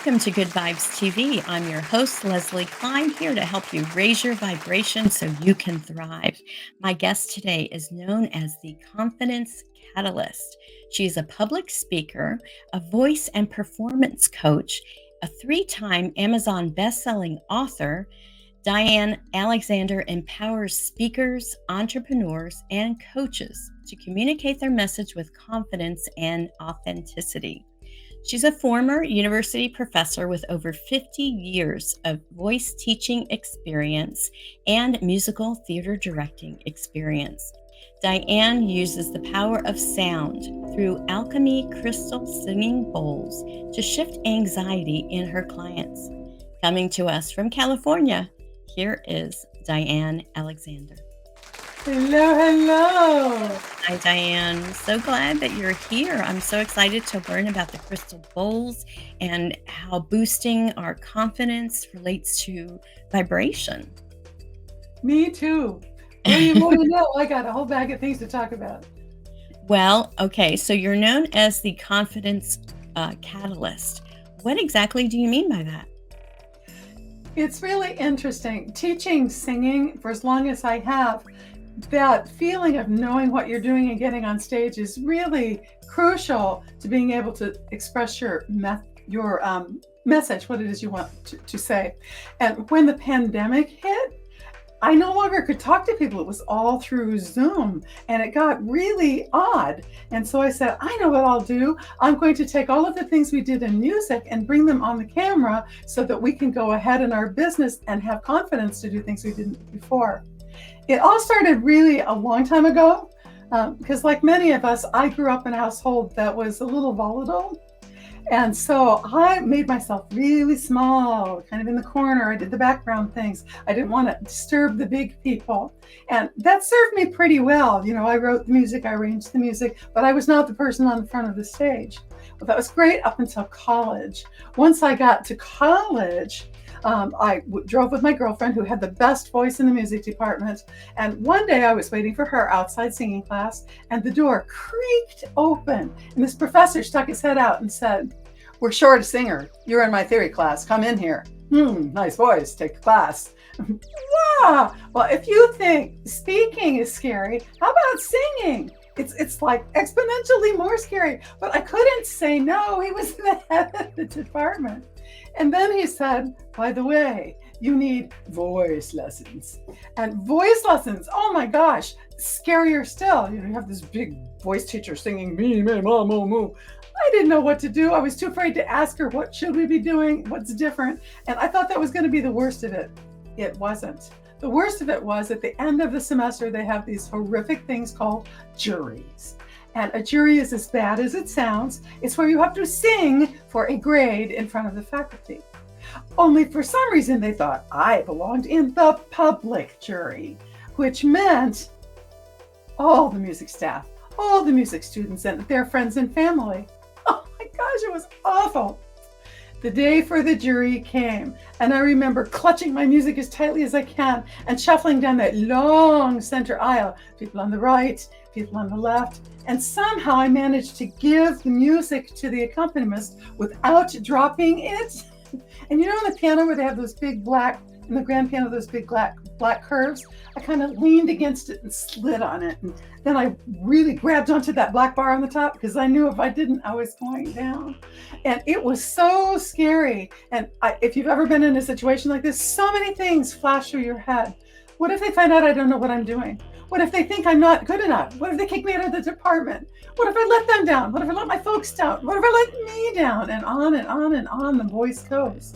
Welcome to Good Vibes TV. I'm your host, Leslie Klein, here to help you raise your vibration so you can thrive. My guest today is known as the Confidence Catalyst. She's a public speaker, a voice and performance coach, a 3-time Amazon best-selling author. Diann Alexander empowers speakers, entrepreneurs, and coaches to communicate their message with confidence and authenticity. She's a former university professor with over 50 years of voice teaching experience and musical theater directing experience. Diann uses the power of sound through Alchemy crystal singing bowls to shift anxiety in her clients. Coming to us from California, here is Diann Alexander. Hello. Hi, Diann. So glad that you're here. I'm so excited to learn about the crystal bowls and how boosting our confidence relates to vibration. Me too. What do you want to know? I got a whole bag of things to talk about. Well, okay, so you're known as the Confidence Catalyst. What exactly do you mean by that? It's really interesting. Teaching singing for as long as I have, that feeling of knowing what you're doing and getting on stage is really crucial to being able to express your message, what it is you want to say. And when the pandemic hit, I no longer could talk to people. It was all through Zoom, and it got really odd. And so I said, I know what I'll do. I'm going to take all of the things we did in music and bring them on the camera so that we can go ahead in our business and have confidence to do things we didn't before. It all started really a long time ago, because like many of us, I grew up in a household that was a little volatile. And so I made myself really small, kind of in the corner. I did the background things. I didn't want to disturb the big people. And that served me pretty well. You know, I wrote the music, I arranged the music, but I was not the person on the front of the stage. Well, that was great up until college. Once I got to college, I drove with my girlfriend who had the best voice in the music department. And one day I was waiting for her outside singing class, and the door creaked open. And this professor stuck his head out and said, "We're short a singer. You're in my theory class. Come in here." Nice voice. Take the class. Wow. Well, if you think speaking is scary, how about singing? It's like exponentially more scary. But I couldn't say no. He was the head of the department. And then he said, by the way, you need voice lessons. And voice lessons, oh my gosh, scarier still. You have this big voice teacher singing, me, ma, moo, moo. I didn't know what to do. I was too afraid to ask her, what should we be doing? What's different? And I thought that was going to be the worst of it. It wasn't. The worst of it was at the end of the semester, they have these horrific things called juries. And a jury is as bad as it sounds. It's where you have to sing for a grade in front of the faculty. Only for some reason they thought I belonged in the public jury, which meant all the music staff, all the music students and their friends and family. Oh my gosh, it was awful. The day for the jury came, and I remember clutching my music as tightly as I can and shuffling down that long center aisle, people on the right, people on the left, and somehow I managed to give the music to the accompanist without dropping it. And you know on the piano where they have those big black, in the grand piano, those big black curves, I kind of leaned against it and slid on it. And then I really grabbed onto that black bar on the top because I knew if I didn't, I was going down. And it was so scary. And if you've ever been in a situation like this, so many things flash through your head. What if they find out I don't know what I'm doing? What if they think I'm not good enough? What if they kick me out of the department? What if I let them down? What if I let my folks down? What if I let me down? And on and on and on the voice goes.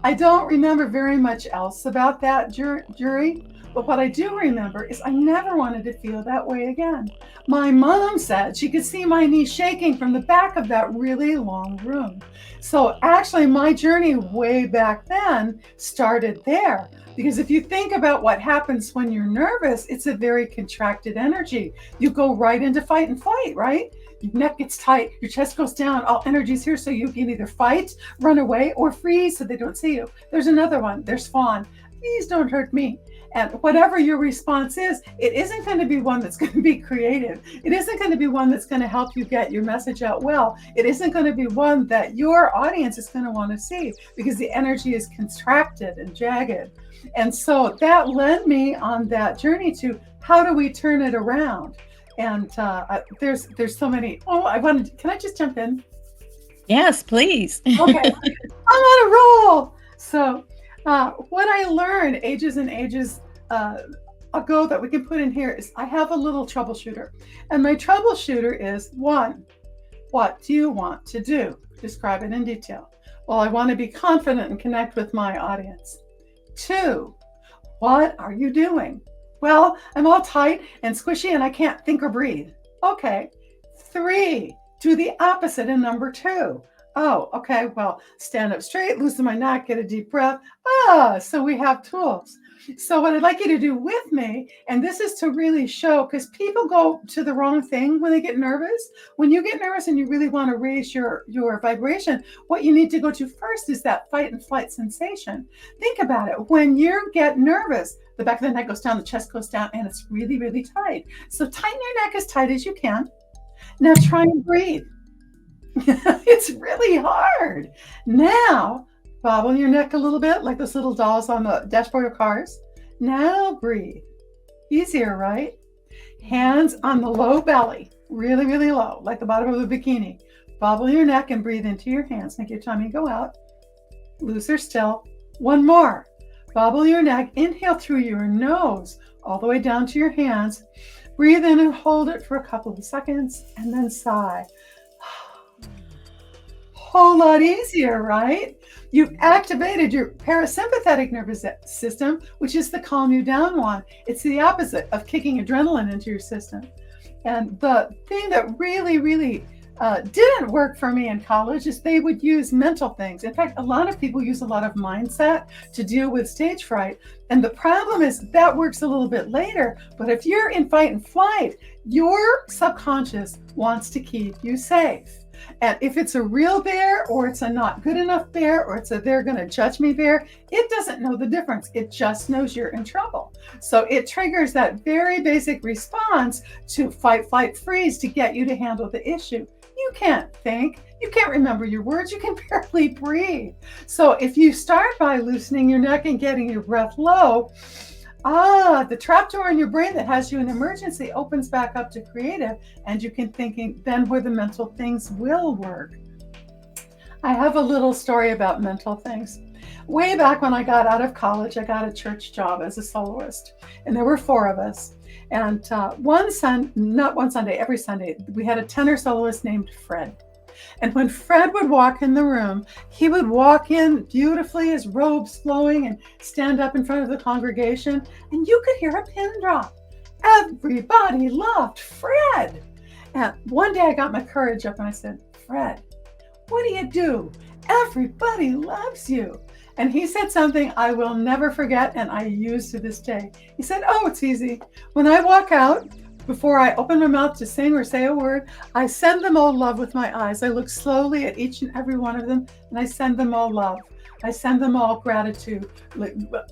I don't remember very much else about that jury, but what I do remember is I never wanted to feel that way again. My mom said she could see my knee shaking from the back of that really long room. So actually my journey way back then started there. Because if you think about what happens when you're nervous, it's a very contracted energy. You go right into fight and flight, right? Your neck gets tight, your chest goes down, all energy's here, so you can either fight, run away, or freeze so they don't see you. There's another one, there's fawn. Please don't hurt me. And whatever your response is, it isn't going to be one that's going to be creative. It isn't going to be one that's going to help you get your message out well. It isn't going to be one that your audience is going to want to see, because the energy is contracted and jagged. And so that led me on that journey to how do we turn it around? And there's so many. Can I just jump in? Yes, please. Okay, I'm on a roll. So what I learned ages and ages ago that we can put in here is I have a little troubleshooter. And my troubleshooter is: 1, what do you want to do? Describe it in detail. Well, I want to be confident and connect with my audience. 2, what are you doing? Well, I'm all tight and squishy and I can't think or breathe. Okay. 3, do the opposite in number 2. Oh, okay. Well, stand up straight, loosen my neck, get a deep breath. So we have tools. So what I'd like you to do with me, and this is to really show, because people go to the wrong thing when they get nervous. When you get nervous and you really want to raise your vibration, what you need to go to first is that fight and flight sensation. Think about it. When you get nervous, the back of the neck goes down, the chest goes down, and it's really, really tight. So tighten your neck as tight as you can. Now try and breathe. It's really hard. Now, bobble your neck a little bit, like those little dolls on the dashboard of cars. Now breathe. Easier, right? Hands on the low belly, really, really low, like the bottom of a bikini. Bobble your neck and breathe into your hands. Make your tummy go out. Looser still. 1 more. Bobble your neck. Inhale through your nose all the way down to your hands. Breathe in and hold it for a couple of seconds, and then sigh. Whole lot easier, right? You've activated your parasympathetic nervous system, which is the calm you down one. It's the opposite of kicking adrenaline into your system. And the thing that really, really didn't work for me in college is they would use mental things. In fact, a lot of people use a lot of mindset to deal with stage fright. And the problem is that works a little bit later. But if you're in fight and flight, your subconscious wants to keep you safe. And if it's a real bear, or it's a not good enough bear, or it's a they're going to judge me bear, it doesn't know the difference. It just knows you're in trouble. So it triggers that very basic response to fight, flight, freeze to get you to handle the issue. You can't think. You can't remember your words. You can barely breathe. So if you start by loosening your neck and getting your breath low, the trapdoor in your brain that has you in emergency opens back up to creative, and you can think then where the mental things will work. I have a little story about mental things. Way back when I got out of college, I got a church job as a soloist, and there were 4 of us. And every Sunday, we had a tenor soloist named Fred. And when Fred would walk in the room, he would walk in beautifully, his robes flowing, and stand up in front of the congregation, and you could hear a pin drop. Everybody loved Fred. And one day I got my courage up and I said, Fred, what do you do? Everybody loves you. And he said something I will never forget, and I use to this day. He said, oh, it's easy. When I walk out, before I open my mouth to sing or say a word, I send them all love with my eyes. I look slowly at each and every one of them, and I send them all love. I send them all gratitude.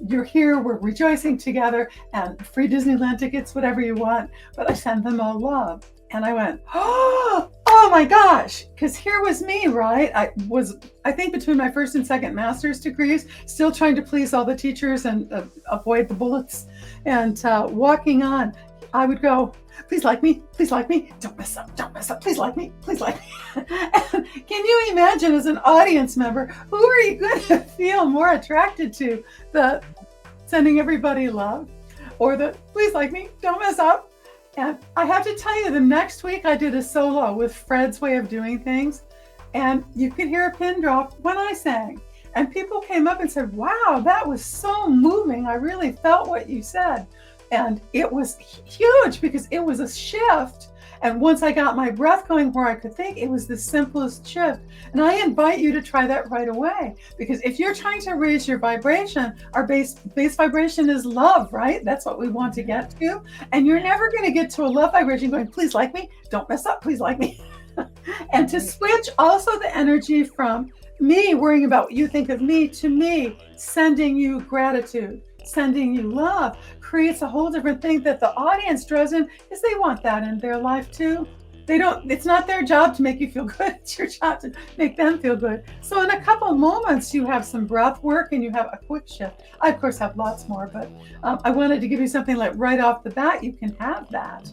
You're here, we're rejoicing together, and free Disneyland tickets, whatever you want, but I send them all love. And I went, oh my gosh, because here was me, right? I think between my first and second master's degrees, still trying to please all the teachers and avoid the bullets, and walking on. I would go, please like me, don't mess up, please like me. Can you imagine, as an audience member, who are you going to feel more attracted to? The sending everybody love, or the please like me, don't mess up? And I have to tell you, the next week I did a solo with Fred's way of doing things, and you could hear a pin drop when I sang. And people came up and said, wow, that was so moving. I really felt what you said. And it was huge because it was a shift. And once I got my breath going where I could think, it was the simplest shift. And I invite you to try that right away. Because if you're trying to raise your vibration, our base vibration is love, right? That's what we want to get to. And you're never going to get to a love vibration going, please like me, don't mess up, please like me. And to switch also the energy from me worrying about what you think of me to me sending you gratitude. sending you love creates a whole different thing that the audience draws in because they want that in their life too. They don't, it's not their job to make you feel good. It's your job to make them feel good. So in a couple moments, you have some breath work and you have a quick shift. I, of course, have lots more, but I wanted to give you something like right off the bat, you can have that.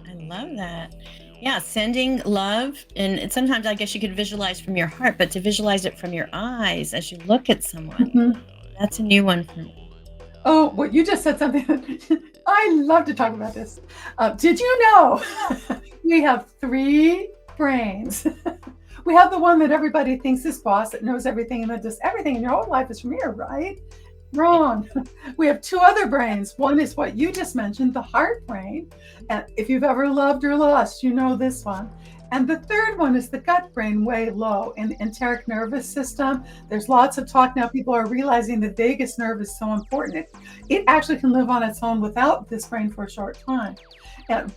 I love that. Yeah, sending love. And sometimes I guess you could visualize from your heart, but to visualize it from your eyes as you look at someone, Mhm. that's a new one for me. Oh, well, you just said something. I love to talk about this. Did you know we have three brains? We have the one that everybody thinks is boss, that knows everything and that does everything in your whole life is from here, right? Right. Wrong. We have two other brains. One is what you just mentioned, the heart brain. And if you've ever loved or lost, you know this one. And the third one is the gut brain, way low in the enteric nervous system. There's lots of talk now. People are realizing the vagus nerve is so important. It actually can live on its own without this brain for a short time.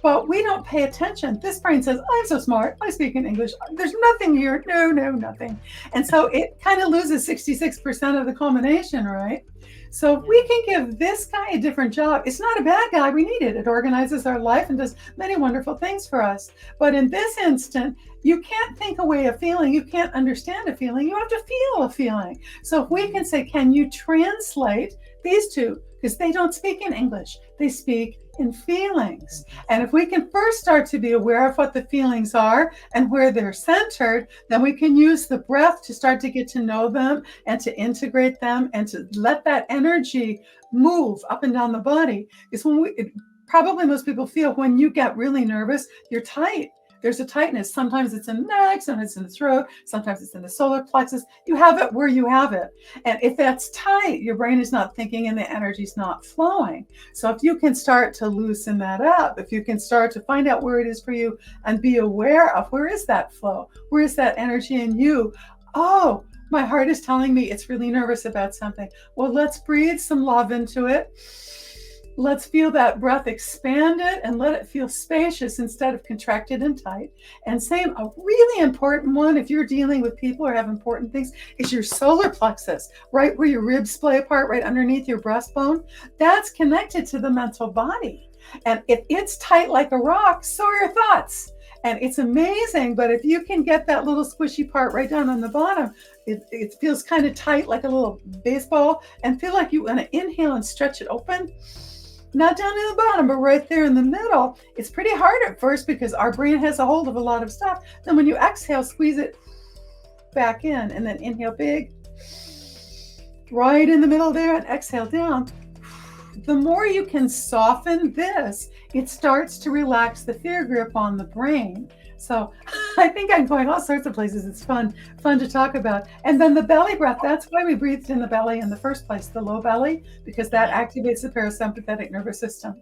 But we don't pay attention. This brain says, I'm so smart. I speak in English. There's nothing here. No, no, nothing. And so it kind of loses 66% of the culmination, right? So if we can give this guy a different job, it's not a bad guy. We need it. It organizes our life and does many wonderful things for us. But in this instant, you can't think away a feeling. You can't understand a feeling. You have to feel a feeling. So if we can say, can you translate these two? Because they don't speak in English. They speak in feelings. And if we can first start to be aware of what the feelings are and where they're centered, then we can use the breath to start to get to know them and to integrate them and to let that energy move up and down the body. Because probably most people feel when you get really nervous, you're tight. There's a tightness. Sometimes it's in the neck, sometimes it's in the throat, sometimes it's in the solar plexus. You have it where you have it. And if that's tight, your brain is not thinking and the energy's not flowing. So if you can start to loosen that up, if you can start to find out where it is for you and be aware of where is that flow, where is that energy in you? Oh, my heart is telling me it's really nervous about something. Well, let's breathe some love into it. Let's feel that breath expand it and let it feel spacious instead of contracted and tight. And same, a really important one, if you're dealing with people or have important things, is your solar plexus, right where your ribs splay apart, right underneath your breastbone. That's connected to the mental body. And if it's tight like a rock, so are your thoughts. And it's amazing, but if you can get that little squishy part right down on the bottom, it feels kind of tight like a little baseball, and feel like you want to inhale and stretch it open. Not down in the bottom, but right there in the middle. It's pretty hard at first because our brain has a hold of a lot of stuff. Then when you exhale, squeeze it back in and then inhale big, right in the middle there, and exhale down. The more you can soften this, it starts to relax the fear grip on the brain. So I think I'm going all sorts of places. It's fun to talk about. And then the belly breath, that's why we breathed in the belly in the first place, the low belly, because that activates the parasympathetic nervous system.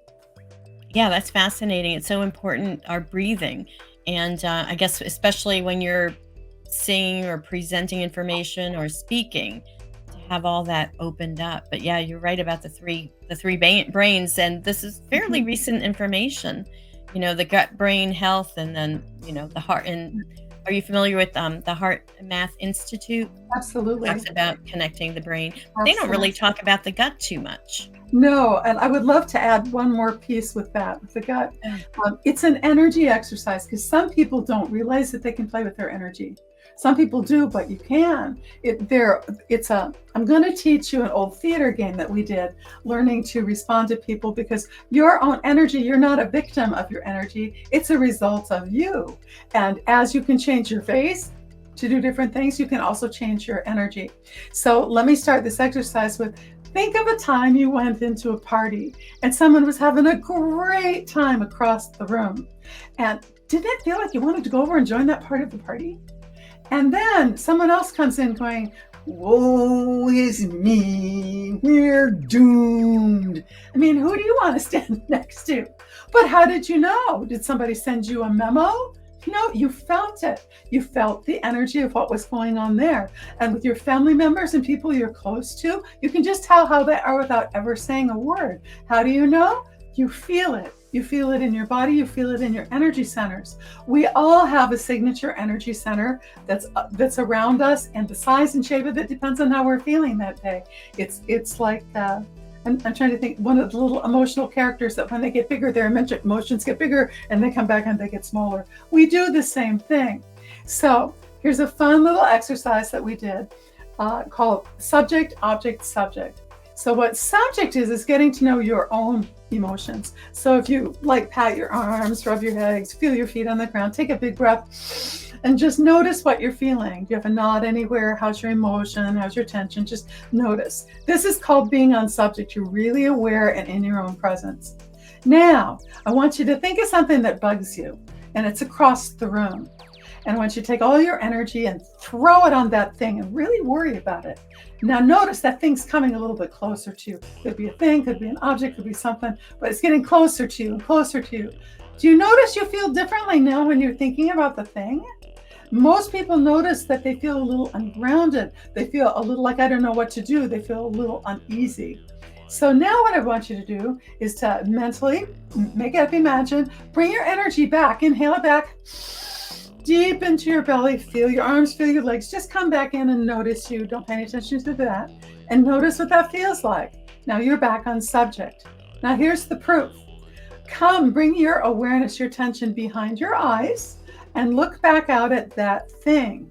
Yeah, that's fascinating. It's so important, our breathing. And I guess, especially when you're singing or presenting information or speaking, to have all that opened up. But yeah, you're right about the three brains. And this is fairly Mhm. recent information, the gut brain health, and then, the heart. And are you familiar with the Heart Math Institute? Absolutely. Talks about connecting the brain. They don't Absolutely. really talk about the gut too much. No, and I would love to add one more piece with that, with the gut. It's an energy exercise because some people don't realize that they can play with their energy. Some people do, but you can. I'm going to teach you an old theater game that we did, learning to respond to people, because your own energy, you're not a victim of your energy. It's a result of you. And as you can change your face to do different things, you can also change your energy. So let me start this exercise with, think of a time you went into a party and someone was having a great time across the room. And did it feel like you wanted to go over and join that part of the party? And then someone else comes in going, woe is me, we're doomed. I mean, who do you want to stand next to? But how did you know? Did somebody send you a memo? No, you felt it. You felt the energy of what was going on there. And with your family members and people you're close to, you can just tell how they are without ever saying a word. How do you know? You feel it. You feel it in your body. You feel it in your energy centers. We all have a signature energy center that's around us, and the size and shape of it depends on how we're feeling that day. It's like, I'm trying to think, one of the little emotional characters that when they get bigger, their emotions get bigger and they come back and they get smaller. We do the same thing. So here's a fun little exercise that we did called subject, object, subject. So what subject is getting to know your own emotions. So if you like pat your arms, rub your legs, feel your feet on the ground, take a big breath and just notice what you're feeling. Do you have a knot anywhere? How's your emotion? How's your tension? Just notice. This is called being on subject. You're really aware and in your own presence. Now, I want you to think of something that bugs you and it's across the room. And I want you to take all your energy and throw it on that thing and really worry about it. Now notice that thing's coming a little bit closer to you. Could be a thing, could be an object, could be something, but it's getting closer to you and closer to you. Do you notice you feel differently now when you're thinking about the thing? Most people notice that they feel a little ungrounded. They feel a little like, I don't know what to do. They feel a little uneasy. So now what I want you to do is to mentally make it up, imagine, bring your energy back, inhale it back, deep into your belly, feel your arms, feel your legs, just come back in and notice you. Don't pay any attention to that. And notice what that feels like. Now you're back on subject. Now here's the proof. Come, bring your awareness, your attention behind your eyes and look back out at that thing.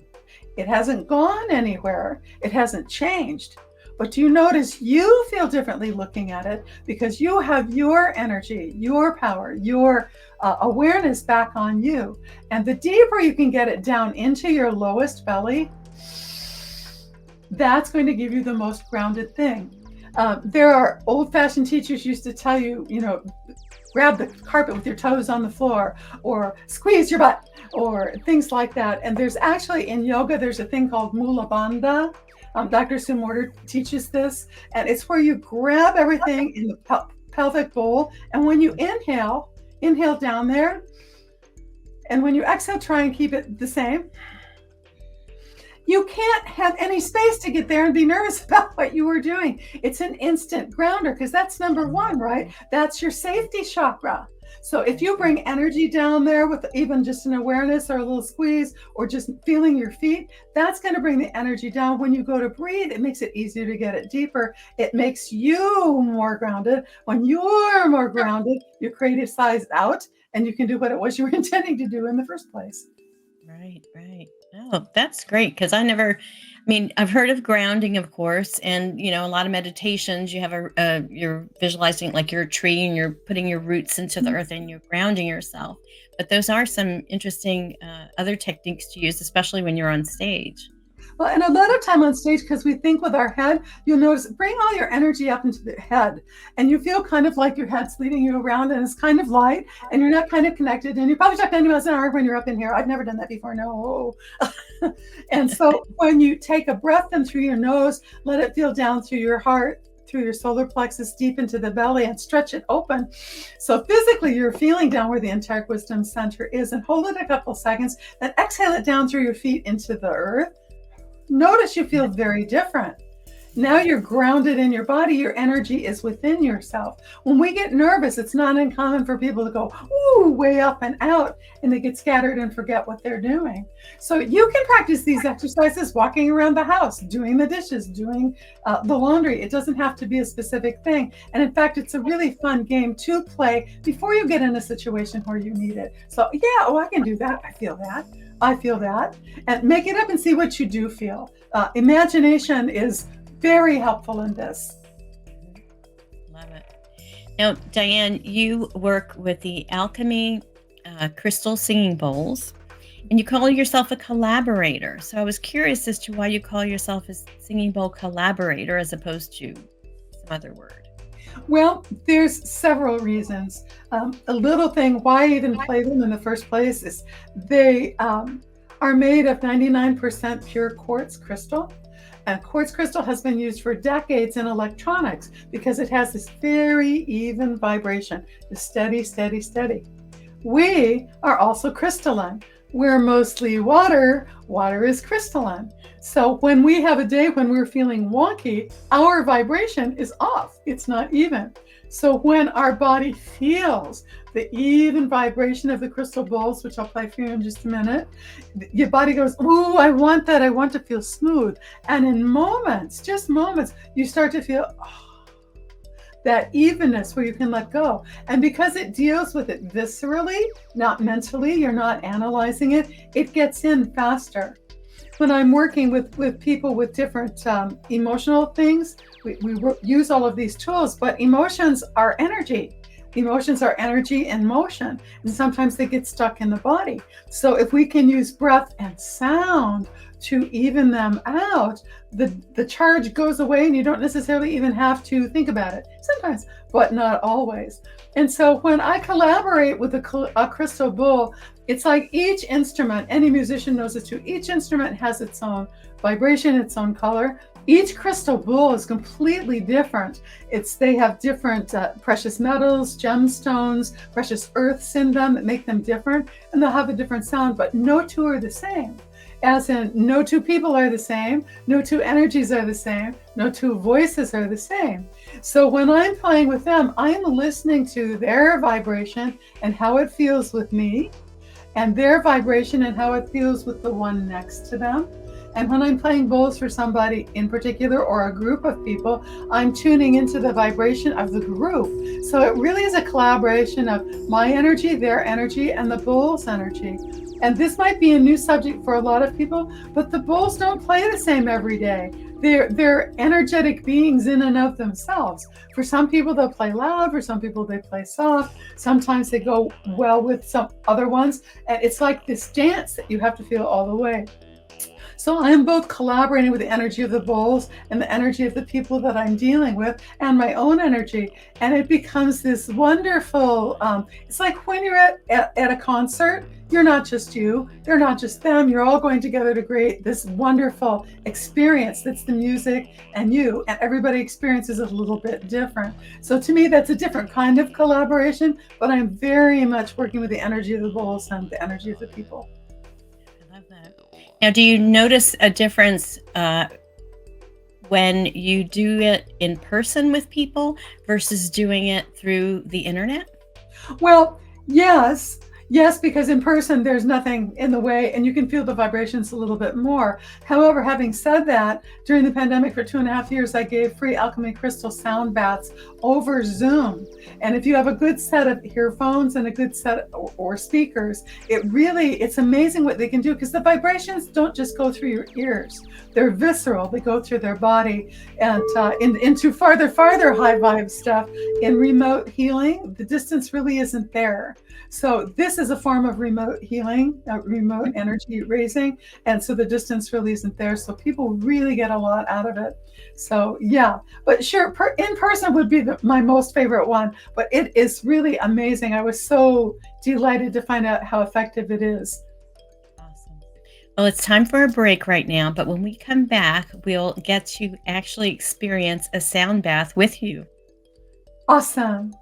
It hasn't gone anywhere. It hasn't changed. But do you notice you feel differently looking at it because you have your energy, your power, your awareness back on you. And the deeper you can get it down into your lowest belly, that's going to give you the most grounded thing. There are old-fashioned teachers used to tell you, grab the carpet with your toes on the floor or squeeze your butt or things like that. And there's actually in yoga, there's a thing called Mula Bandha. Dr. Sumorter teaches this, and it's where you grab everything in the pelvic bowl. And when you inhale down there. And when you exhale, try and keep it the same. You can't have any space to get there and be nervous about what you were doing. It's an instant grounder because that's number one, right? That's your safety chakra. So if you bring energy down there with even just an awareness or a little squeeze or just feeling your feet, that's going to bring the energy down. When you go to breathe, it makes it easier to get it deeper. It makes you more grounded. When you're more grounded, your creative side out and you can do what it was you were intending to do in the first place. Right, right. Oh, that's great because I've heard of grounding, of course, and a lot of meditations. You have you're visualizing like you're a tree and you're putting your roots into the earth and you're grounding yourself. But those are some interesting other techniques to use, especially when you're on stage. Well, and a lot of time on stage, because we think with our head, you'll notice, bring all your energy up into the head. And you feel kind of like your head's leading you around and it's kind of light and you're not kind of connected. And you probably talk 90 miles an hour when you're up in here. I've never done that before. No. And so when you take a breath in through your nose, let it feel down through your heart, through your solar plexus, deep into the belly and stretch it open. So physically you're feeling down where the entire wisdom center is and hold it a couple seconds, then exhale it down through your feet into the earth. Notice you feel very different. Now you're grounded in your body. Your energy is within yourself. When we get nervous, it's not uncommon for people to go, ooh, way up and out, and they get scattered and forget what they're doing. So you can practice these exercises walking around the house, doing the dishes, doing the laundry. It doesn't have to be a specific thing. And in fact, it's a really fun game to play before you get in a situation where you need it. So yeah, I can do that. I feel that. I feel that. And make it up and see what you do feel. Imagination is very helpful in this. Love it. Now, Diann, you work with the Alchemy crystal singing bowls, and you call yourself a collaborator. So I was curious as to why you call yourself a singing bowl collaborator as opposed to some other word. Well, there's several reasons. A little thing why I even play them in the first place is they are made of 99% pure quartz crystal. And quartz crystal has been used for decades in electronics because it has this very even vibration, the steady, steady, steady. We are also crystalline. We're mostly water. Water is crystalline. So when we have a day when we're feeling wonky, our vibration is off. It's not even. So when our body feels the even vibration of the crystal bowls, which I'll play for you in just a minute, your body goes, ooh, I want that. I want to feel smooth. And in moments, just moments, you start to feel, oh, that evenness where you can let go. And because it deals with it viscerally, not mentally, you're not analyzing it, it gets in faster. When I'm working with people with different emotional things, we use all of these tools, but emotions are energy. Emotions are energy in motion, and sometimes they get stuck in the body. So if we can use breath and sound to even them out, the charge goes away and you don't necessarily even have to think about it. Sometimes, but not always. And so when I collaborate with a crystal bowl, it's like each instrument, any musician knows it too, each instrument has its own vibration, its own color. Each crystal bowl is completely different. They have different precious metals, gemstones, precious earths in them that make them different, and they'll have a different sound, but no two are the same. As in, no two people are the same, no two energies are the same, no two voices are the same. So when I'm playing with them, I'm listening to their vibration and how it feels with me, and their vibration and how it feels with the one next to them. And when I'm playing bowls for somebody in particular or a group of people, I'm tuning into the vibration of the group. So it really is a collaboration of my energy, their energy, and the bowl's energy. And this might be a new subject for a lot of people, but the bowls don't play the same every day. They're energetic beings in and of themselves. For some people, they'll play loud. For some people, they play soft. Sometimes they go well with some other ones. And it's like this dance that you have to feel all the way. So I'm both collaborating with the energy of the bowls and the energy of the people that I'm dealing with and my own energy. And it becomes this wonderful, it's like when you're at a concert, you're not just you, they're not just them, you're all going together to create this wonderful experience that's the music and you, and everybody experiences it a little bit different. So to me, that's a different kind of collaboration, but I'm very much working with the energy of the bowls and the energy of the people. I love that. Now, do you notice a difference when you do it in person with people versus doing it through the internet? Well, yes. Yes, because in person, there's nothing in the way and you can feel the vibrations a little bit more. However, having said that, during the pandemic for 2.5 years, I gave free Alchemy crystal sound baths over Zoom. And if you have a good set of earphones and a good set or speakers, it's amazing what they can do, because the vibrations don't just go through your ears. They're visceral. They go through their body and into farther high vibe stuff. In remote healing, the distance really isn't there. So this is a form of remote healing, remote energy raising. And so the distance really isn't there. So people really get a lot out of it. So yeah, but sure, in person would be my most favorite one, but it is really amazing. I was so delighted to find out how effective it is. Awesome. Well, it's time for a break right now, but when we come back, we'll get to actually experience a sound bath with you. Awesome.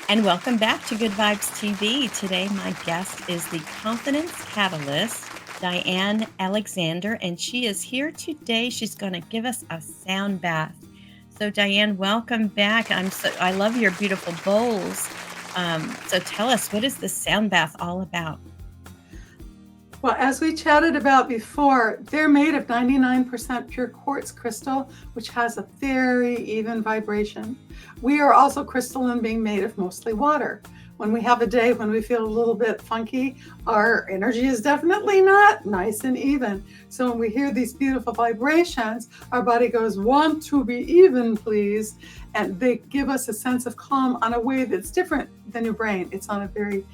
And welcome back to Good Vibes TV. Today, my guest is the Confidence Catalyst, Diann Alexander, and she is here today. She's going to give us a sound bath. So, Diann, welcome back. I love your beautiful bowls. So, tell us, what is this sound bath all about? Well, as we chatted about before, they're made of 99% pure quartz crystal, which has a very even vibration. We are also crystalline, being made of mostly water. when we have a day when we feel a little bit funky, our energy is definitely not nice and even. So when we hear these beautiful vibrations, our body goes, want to be even, please. And they give us a sense of calm on a way that's different than your brain. It's on a very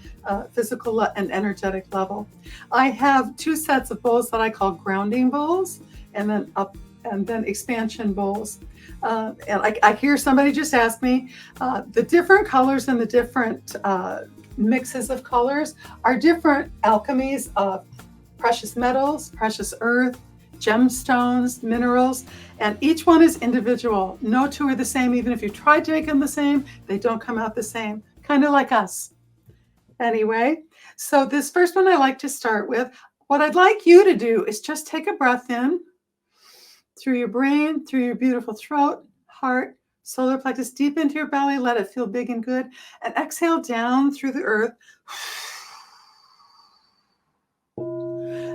physical and energetic level. I have 2 sets of bowls that I call grounding bowls, and then expansion bowls. And I hear somebody just ask me, the different colors and the different mixes of colors are different alchemies of precious metals, precious earth, gemstones, minerals, and each one is individual. No two are the same. Even if you try to make them the same, they don't come out the same, kind of like us. Anyway, so this first one I like to start with. What I'd like you to do is just take a breath in through your brain, through your beautiful throat, heart, solar plexus, deep into your belly. Let it feel big and good. And exhale down through the earth.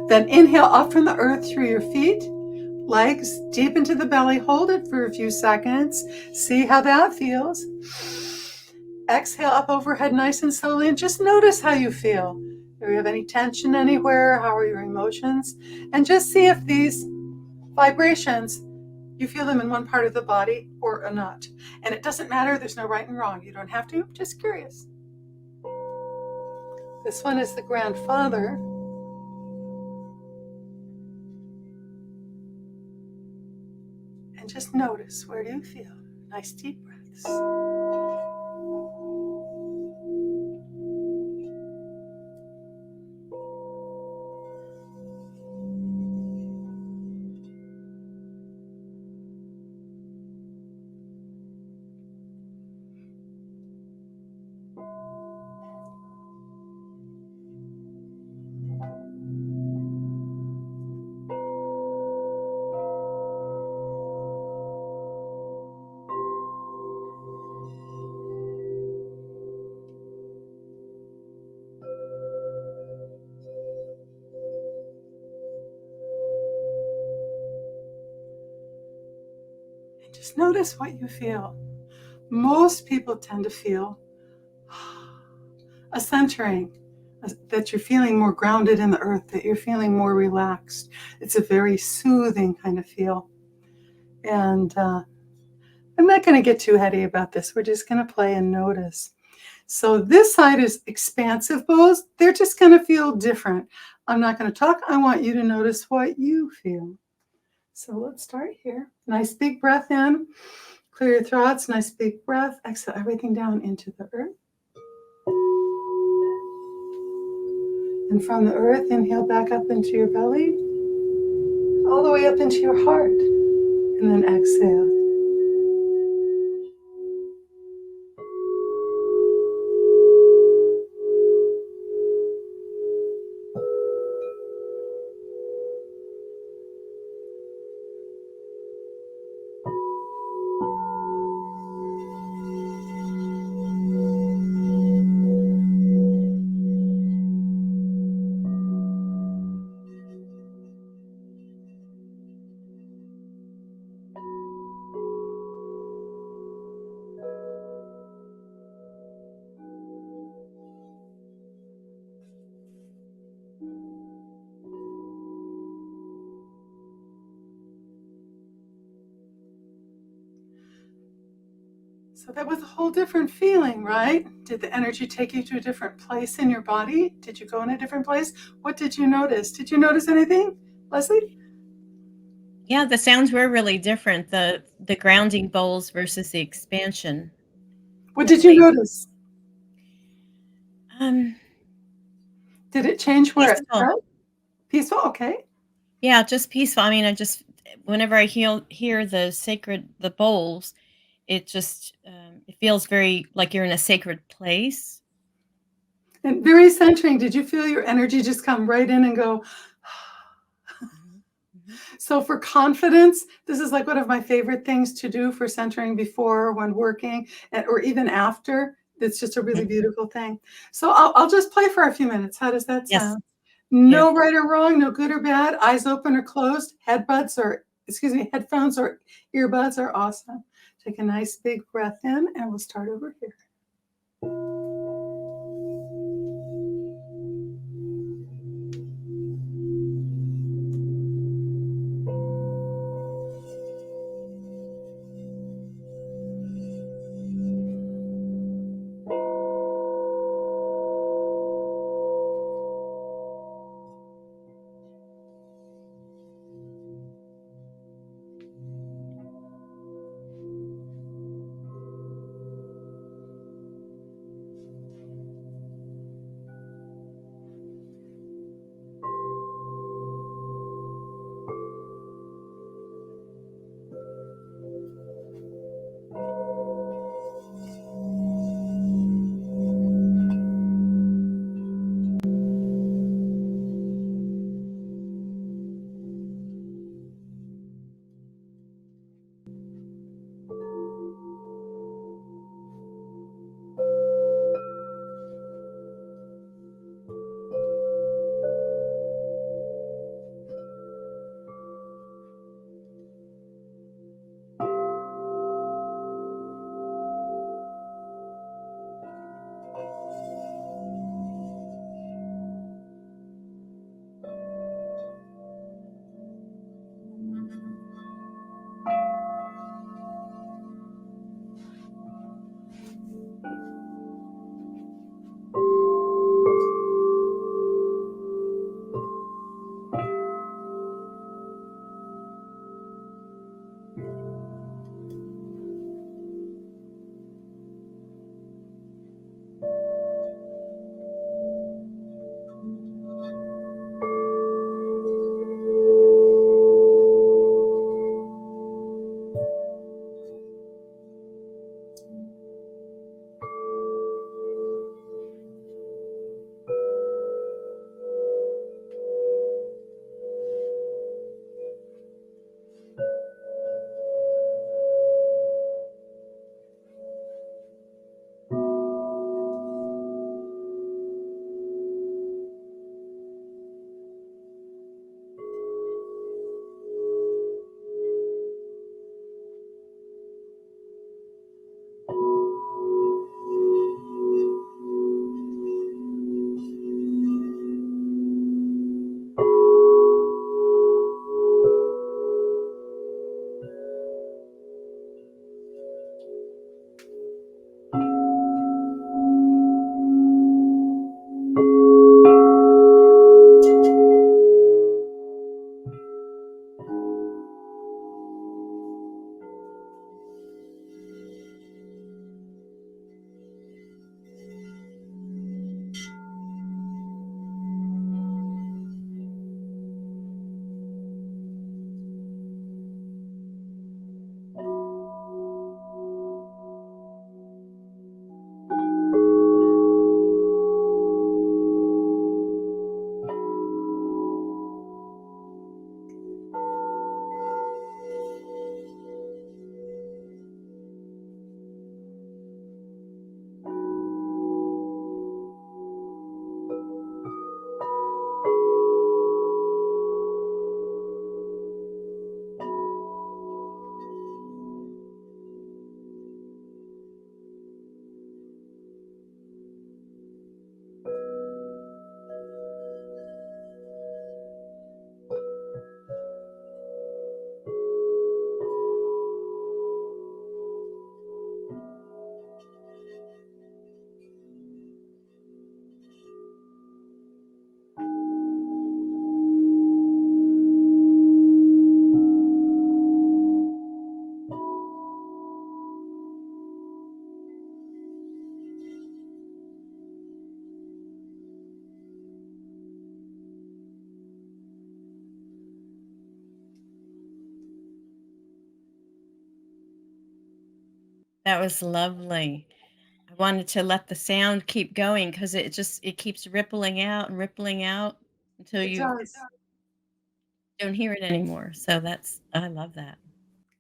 Then inhale up from the earth through your feet, legs, deep into the belly. Hold it for a few seconds. See how that feels. Exhale up overhead nice and slowly, and just notice how you feel. Do you have any tension anywhere? How are your emotions? And just see if these vibrations, you feel them in one part of the body or not. And it doesn't matter. There's no right and wrong. You don't have to. Just curious. This one is the grandfather. And just notice, where do you feel? Nice deep breaths. Just notice what you feel. Most people tend to feel a centering, that you're feeling more grounded in the earth, that you're feeling more relaxed. It's a very soothing kind of feel. And I'm not going to get too heady about this. We're just going to play and notice. So this side is expansive bows. They're just going to feel different. I'm not going to talk. I want you to notice what you feel. So let's start here. Nice big breath in. Clear your throats. Nice big breath. Exhale everything down into the earth. And from the earth, inhale back up into your belly, all the way up into your heart. And then exhale. So that was a whole different feeling, right? Did the energy take you to a different place in your body? Did you go in a different place? What did you notice? Did you notice anything, Leslie? Yeah, the sounds were really different, the grounding bowls versus the expansion. What did you Definitely, notice? um, Did it change where it peaceful. felt? Peaceful? Okay. Yeah, just peaceful. I mean, I just whenever I hear the bowls, it just, it feels very like you're in a sacred place. And very centering. Did you feel your energy just come right in and go? Mhm, mhm, So for confidence, this is like one of my favorite things to do for centering before when working or even after. It's just a really mhm. beautiful thing. So I'll just play for a few minutes. How does that Yes, sound? No beautiful. right or wrong, no good or bad, eyes open or closed, headphones or earbuds are awesome. Take a nice big breath in and we'll start over here. That was lovely. I wanted to let the sound keep going because it keeps rippling out until It you does. don't hear it anymore. So I love that.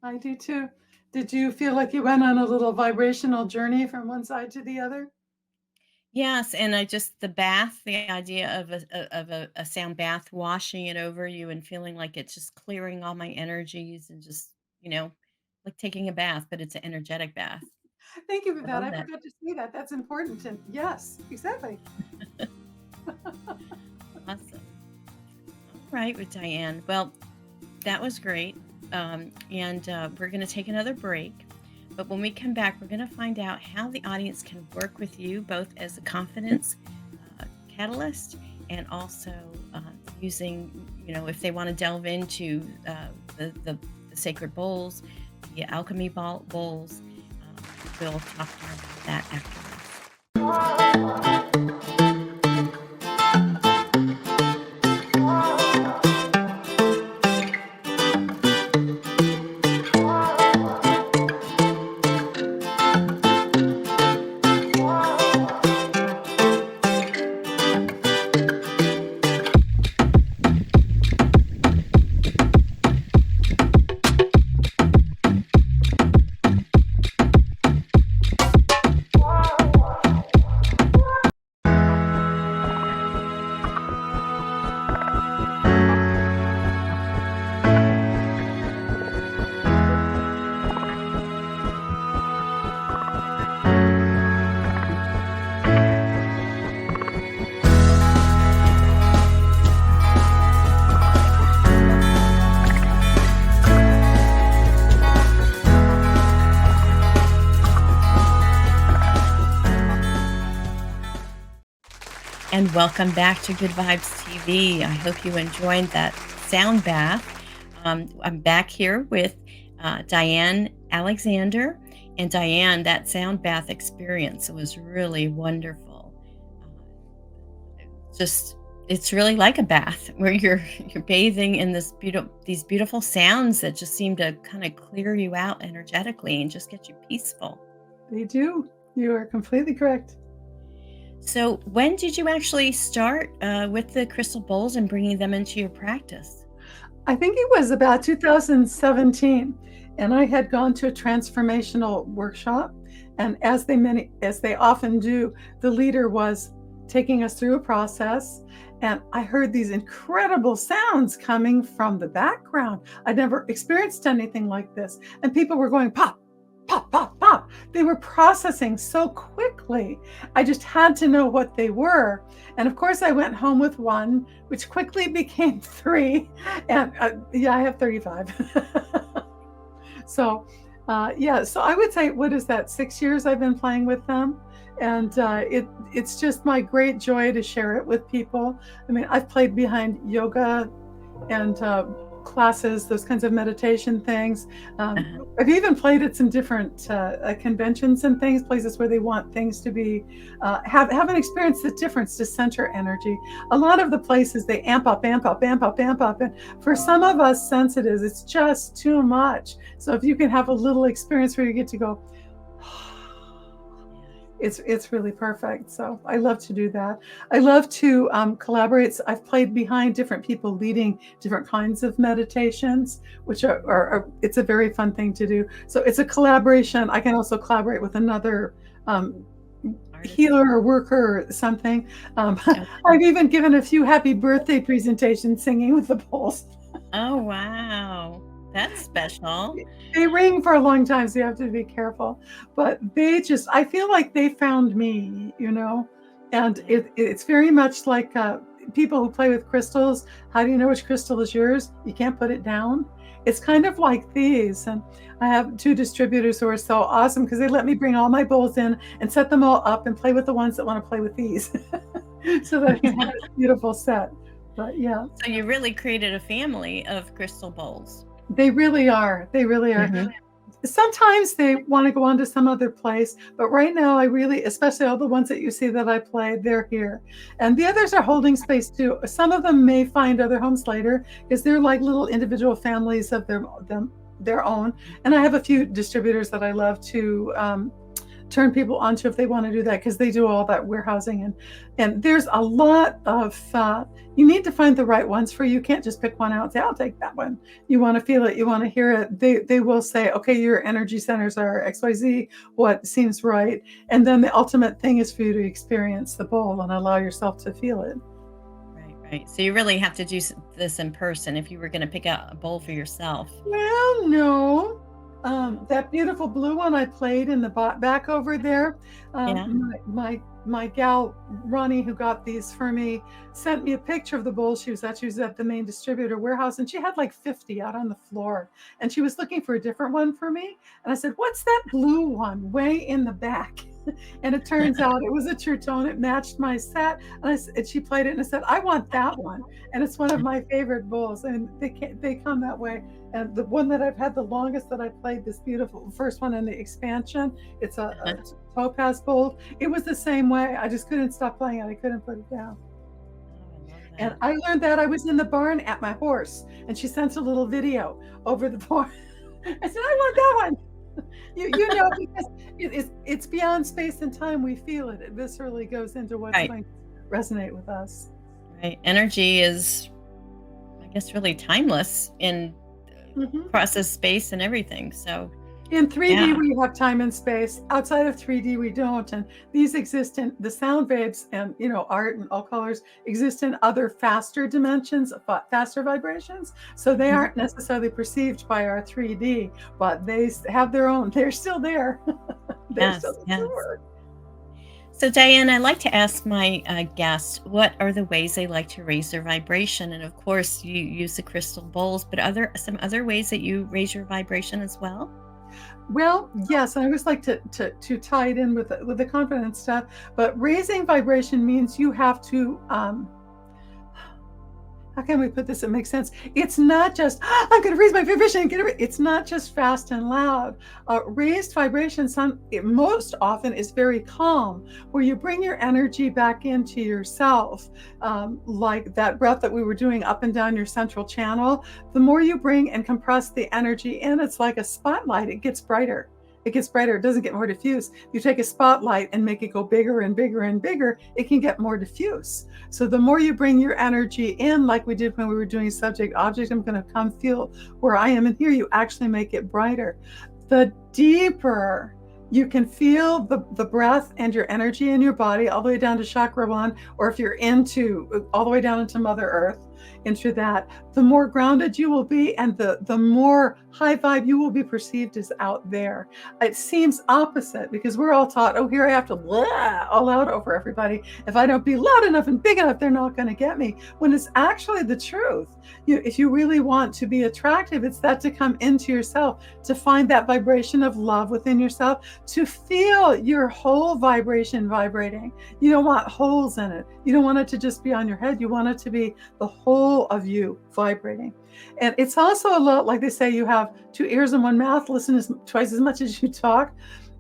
I do too. Did you feel like you went on a little vibrational journey from one side to the other? Yes, and I just the bath, the idea of a sound bath washing it over you and feeling like it's just clearing all my energies and just, you know, like taking a bath, but it's an energetic bath. Thank you for I that. love I that. forgot to say that. That's important. And yes, exactly. Awesome. All right with Diane. Well, that was great. And we're going to take another break. But when we come back, we're going to find out how the audience can work with you both as a confidence catalyst and also using, if they want to delve into the sacred bowls, the alchemy bowls. We'll talk more about that after this. And welcome back to Good Vibes TV. I hope you enjoyed that sound bath. I'm back here with Diann Alexander. And Diann, that sound bath experience was really wonderful. Just it's really like a bath where you're bathing in these beautiful sounds that just seem to kind of clear you out energetically and just get you peaceful. They do. You are completely correct. So, when did you actually start with the crystal bowls and bringing them into your practice? I think it was about 2017, and I had gone to a transformational workshop. And as they often do, the leader was taking us through a process. And I heard these incredible sounds coming from the background. I'd never experienced anything like this. And people were going pop, pop, pop, pop. They were processing so quickly. I just had to know what they were. And of course, I went home with one, which quickly became three. And yeah, I have 35. So, yeah, so I would say, what is that, 6 years I've been playing with them? And it's just my great joy to share it with people. I mean, I've played behind yoga and classes, those kinds of meditation things. Uh-huh. I've even played at some different conventions and things, places where they want things to be, haven't experienced the difference to center energy. A lot of the places they amp up, amp up, amp up, amp up. And for some of us sensitives, it's just too much. So if you can have a little experience where you get to go, it's really perfect. So I love to do that. I love to collaborate. I've played behind different people leading different kinds of meditations, which it's a very fun thing to do. So it's a collaboration. I can also collaborate with another Artist. healer or worker or something. Okay. I've even given a few happy birthday presentations singing with the bowls. Oh, wow. That's special. They ring for a long time, so you have to be careful. But I feel like they found me, and it's very much like people who play with crystals. How do you know which crystal is yours? You can't put it down. It's kind of like these. And I have two distributors who are so awesome because they let me bring all my bowls in and set them all up and play with the ones that want to play with these so that I can have this beautiful set. But yeah. So you really created a family of crystal bowls. They really are. They really are. Mhm. Sometimes they want to go on to some other place, but right now especially all the ones that you see that I play, they're here. And the others are holding space too. Some of them may find other homes later because they're like little individual families of them their own. And I have a few distributors that I love to turn people onto if they want to do that, because they do all that warehousing, and there's a lot of you need to find the right ones for you. You can't just pick one out and say, I'll take that one. You want to feel it, you want to hear it. They will say, okay, your energy centers are XYZ, what seems right. And then the ultimate thing is for you to experience the bowl and allow yourself to feel it. Right. So you really have to do this in person if you were going to pick out a bowl for yourself. Well, no. That beautiful blue one I played in the back over there. Yeah. My gal Ronnie, who got these for me, sent me a picture of the bowl she was at. She was at the main distributor warehouse, and she had like 50 out on the floor, and she was looking for a different one for me. And I said, "What's that blue one way in the back?" And it turns out it was a true tone. It matched my set, and she played it, and I said, "I want that one." And it's one of my favorite bowls, and they come that way. And the one that I've had the longest that I played, this beautiful first one in the expansion, it's a topaz bowl. It was the same way. I just couldn't stop playing it. I couldn't put it down. Oh, I love And that. I learned that I was in the barn at my horse, and she sent a little video over the barn. I said, I want that one. You know, because it's beyond space and time. We feel it. It viscerally goes into what's Right. going to resonate with us. Right. Energy is, I guess, really timeless in Mhm. process, space, and everything. So, In 3D, yeah. we have time and space. Outside of 3D, we don't. And these exist in the sound waves, and art and all colors exist in other faster dimensions, faster vibrations. So they Mhm. aren't necessarily perceived by our 3D, but they have their own. They're still there. They're still Yes. Yes. there. So, Diane, I like to ask my guests what are the ways they like to raise their vibration, and of course, you use the crystal bowls, but other some other ways that you raise your vibration as well. Well, yes, I always like to tie it in with the confidence stuff. But raising vibration means you have to how can we put this? It makes sense. It's not just, I'm going to raise my vibration and get it. It's not just fast and loud. Raised vibration, it most often is very calm, where you bring your energy back into yourself, like that breath that we were doing up and down your central channel. The more you bring and compress the energy in, it's like a spotlight. It gets brighter. It gets brighter. It doesn't get more diffuse. If you take a spotlight and make it go bigger and bigger and bigger, it can get more diffuse. So the more you bring your energy in, like we did when we were doing subject object, I'm going to come feel where I am and here, you actually make it brighter. The deeper you can feel the breath and your energy in your body all the way down to chakra 1, or if you're into all the way down into Mother Earth, into that, the more grounded you will be, and the more high vibe you will be perceived as out there. It seems opposite, because we're all taught, oh, here I have to blah all out over everybody. If I don't be loud enough and big enough, they're not going to get me. When it's actually the truth. If you really want to be attractive, it's that to come into yourself, to find that vibration of love within yourself, to feel your whole vibration vibrating. You don't want holes in it. You don't want it to just be on your head. You want it to be the whole of you vibrating. And it's also a lot like they say, you have 2 ears and 1 mouth, listen twice as much as you talk.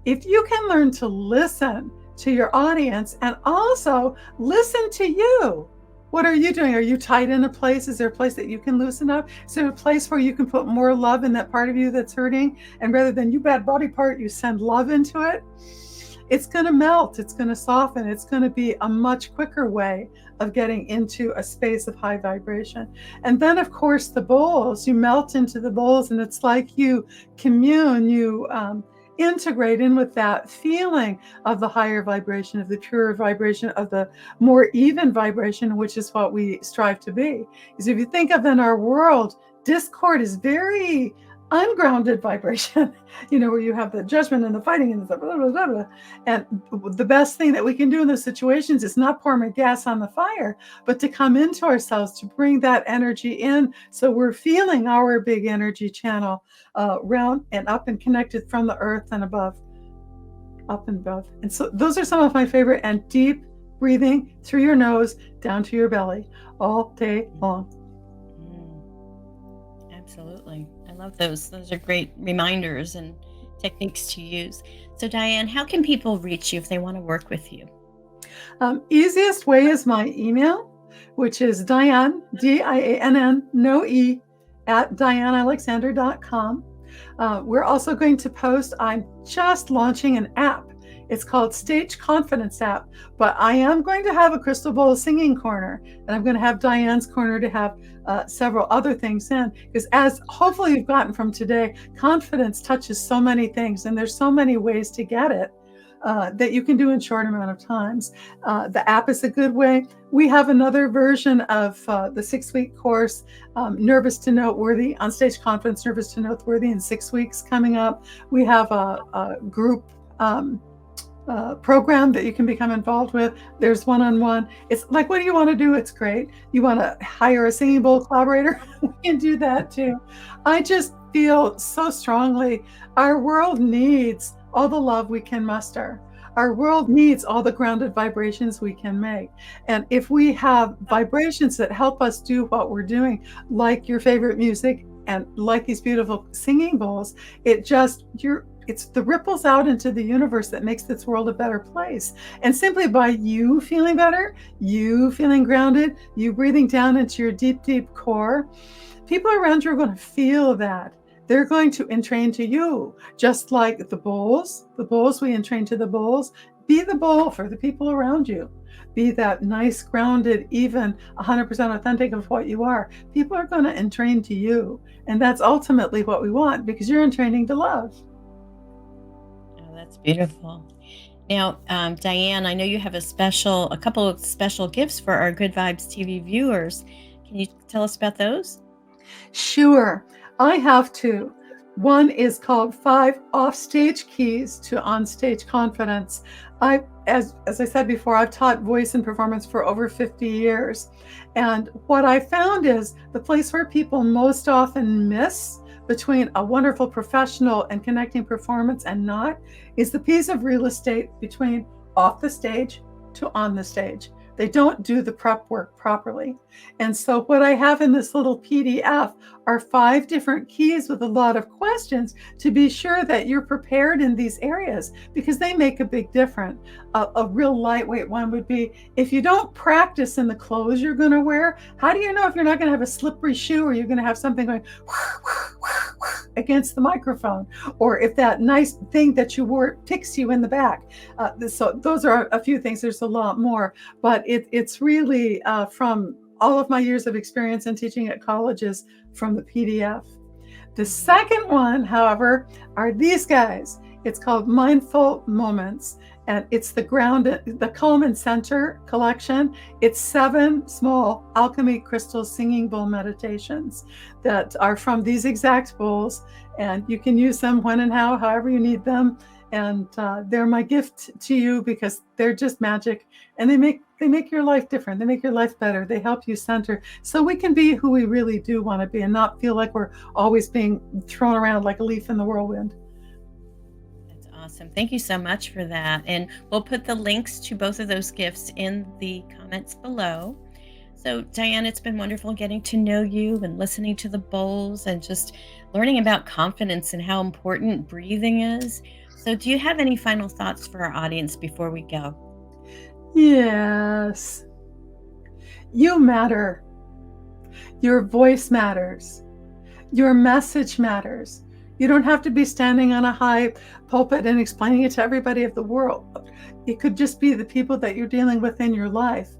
If you can learn to listen to your audience and also listen to you. What are you doing? Are you tight in a place? Is there a place that you can loosen up? Is there a place where you can put more love in that part of you that's hurting? And rather than you bad body part, you send love into it. It's going to melt. It's going to soften. It's going to be a much quicker way of getting into a space of high vibration. And then, of course, the bowls, you melt into the bowls, and it's like you commune, you integrate in with that feeling of the higher vibration, of the purer vibration, of the more even vibration, which is what we strive to be. Because if you think of in our world, discord is very ungrounded vibration, where you have the judgment and the fighting and the blah, blah, blah, blah. And the best thing that we can do in those situations is not pour more gas on the fire, but to come into ourselves, to bring that energy in. So we're feeling our big energy channel round and up and connected from the earth and above, up and above. And so those are some of my favorite, and deep breathing through your nose down to your belly all day long. Absolutely. I love those. Those are great reminders and techniques to use. So, Diane, how can people reach you if they want to work with you? Easiest way is my email, which is Diann, Diann, no E, at diannalexander.com. We're also going to post, I'm just launching an app. It's called Stage Confidence app, but I am going to have a Crystal Bowl singing corner, and I'm going to have Diann's corner to have several other things in, because as hopefully you've gotten from today, confidence touches so many things, and there's so many ways to get it. That you can do in short amount of times. The app is a good way. We have another version of the 6-week course, Nervous to Noteworthy, on stage confidence, Nervous to Noteworthy in 6 weeks coming up. We have a group program that you can become involved with. There's one-on-one. It's like, what do you want to do? It's great. You want to hire a singing bowl collaborator? We can do that too. I just feel so strongly our world needs all the love we can muster. Our world needs all the grounded vibrations we can make. And if we have vibrations that help us do what we're doing, like your favorite music and like these beautiful singing bowls, it's the ripples out into the universe that makes this world a better place. And simply by you feeling better, you feeling grounded, you breathing down into your deep, deep core, people around you are going to feel that. They're going to entrain to you, just like the bowls we entrain to the bowls. Be the bowl for the people around you. Be that nice, grounded, even 100% authentic of what you are. People are going to entrain to you. And that's ultimately what we want, because you're entraining to love. Oh, that's beautiful. Now, Diann, I know you have a couple of special gifts for our Good Vibes TV viewers. Can you tell us about those? Sure, I have two. One is called 5 Offstage Keys to Onstage Confidence. As I said before, I've taught voice and performance for over 50 years. And what I found is the place where people most often miss between a wonderful professional and connecting performance and not is the piece of real estate between off the stage to on the stage. They don't do the prep work properly. And so what I have in this little PDF are 5 different keys with a lot of questions to be sure that you're prepared in these areas, because they make a big difference. A real lightweight one would be, if you don't practice in the clothes you're going to wear, how do you know if you're not going to have a slippery shoe, or you're going to have something going against the microphone, or if that nice thing that you wore ticks you in the back? So those are a few things. There's a lot more, but it's really from all of my years of experience in teaching at colleges from the PDF. The second one, however, are these guys. It's called Mindful Moments, and it's the Calm and Center collection. It's 7 small Alchemy crystal singing bowl meditations that are from these exact bowls, and you can use them when and however you need them. And they're my gift to you, because they're just magic, and they make your life different. They make your life better. They help you center, so we can be who we really do want to be, and not feel like we're always being thrown around like a leaf in the whirlwind. That's awesome. Thank you so much for that. And we'll put the links to both of those gifts in the comments below. So, Diann, it's been wonderful getting to know you and listening to the bowls and just learning about confidence and how important breathing is. So, do you have any final thoughts for our audience before we go? Yes. You matter. Your voice matters. Your message matters. You don't have to be standing on a high pulpit and explaining it to everybody of the world. It could just be the people that you're dealing with in your life.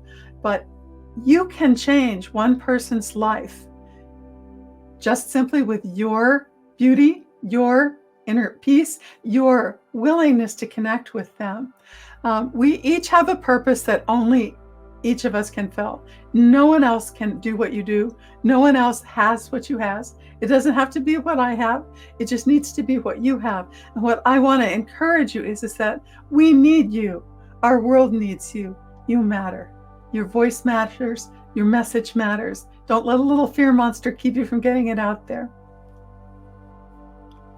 But you can change one person's life just simply with your beauty, your inner peace, your willingness to connect with them. We each have a purpose that only each of us can fill. No one else can do what you do. No one else has what you has. It doesn't have to be what I have. It just needs to be what you have. And what I want to encourage you is that we need you. Our world needs you. You matter. Your voice matters. Your message matters. Don't let a little fear monster keep you from getting it out there.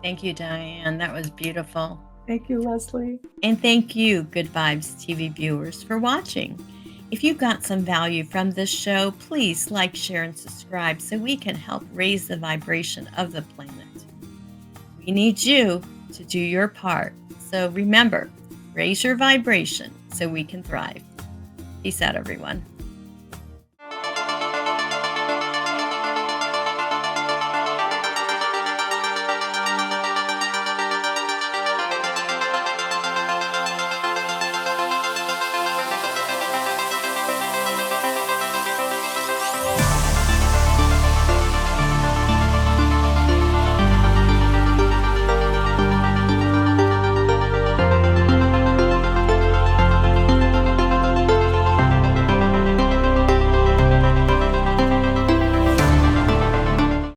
Thank you, Diann. That was beautiful. Thank you, Leslie. And thank you, Good Vibes TV viewers, for watching. If you got some value from this show, please like, share, and subscribe so we can help raise the vibration of the planet. We need you to do your part. So remember, raise your vibration so we can thrive. Peace out, everyone.